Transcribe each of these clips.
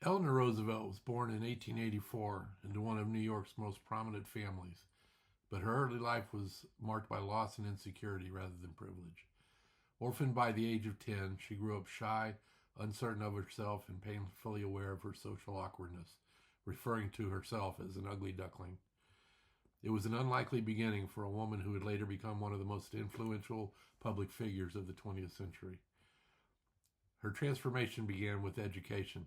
Eleanor Roosevelt was born in 1884 into one of New York's most prominent families, but her early life was marked by loss and insecurity rather than privilege. Orphaned by the age of 10, she grew up shy, uncertain of herself, and painfully aware of her social awkwardness, referring to herself as an ugly duckling. It was an unlikely beginning for a woman who would later become one of the most influential public figures of the 20th century. Her transformation began with education.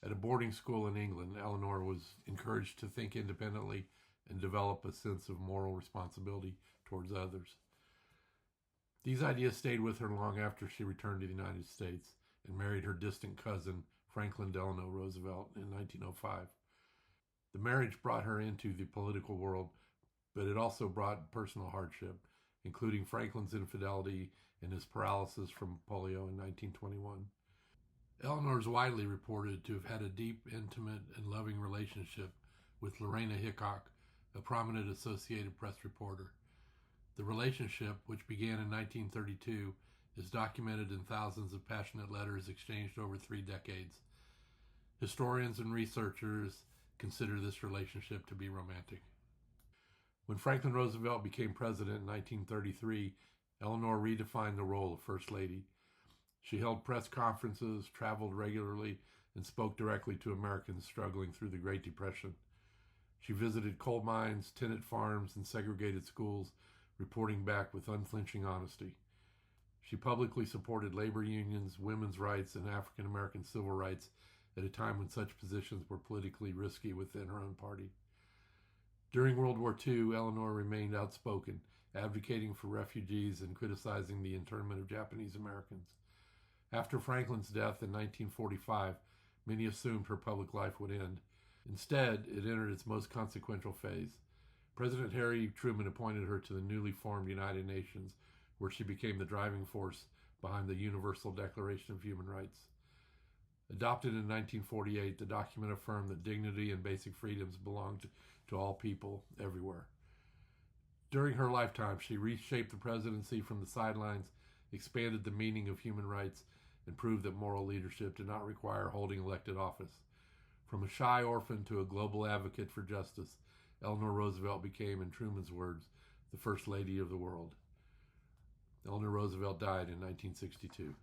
At a boarding school in England, Eleanor was encouraged to think independently and develop a sense of moral responsibility towards others. These ideas stayed with her long after she returned to the United States and married her distant cousin, Franklin Delano Roosevelt, in 1905. The marriage brought her into the political world, but it also brought personal hardship, including Franklin's infidelity and his paralysis from polio in 1921. Eleanor is widely reported to have had a deep, intimate, and loving relationship with Lorena Hickok, a prominent Associated Press reporter. The relationship, which began in 1932, is documented in thousands of passionate letters exchanged over 3 decades. Historians and researchers consider this relationship to be romantic. When Franklin Roosevelt became president in 1933, Eleanor redefined the role of First Lady. She held press conferences, traveled regularly, and spoke directly to Americans struggling through the Great Depression. She visited coal mines, tenant farms, and segregated schools, reporting back with unflinching honesty. She publicly supported labor unions, women's rights, and African American civil rights at a time when such positions were politically risky within her own party. During World War II, Eleanor remained outspoken, advocating for refugees and criticizing the internment of Japanese Americans. After Franklin's death in 1945, many assumed her public life would end. Instead, it entered its most consequential phase. President Harry Truman appointed her to the newly formed United Nations, where she became the driving force behind the Universal Declaration of Human Rights. Adopted in 1948, the document affirmed that dignity and basic freedoms belonged to all people everywhere. During her lifetime, she reshaped the presidency from the sidelines, expanded the meaning of human rights, and proved that moral leadership did not require holding elected office. From a shy orphan to a global advocate for justice, Eleanor Roosevelt became, in Truman's words, the First Lady of the world. Eleanor Roosevelt died in 1962.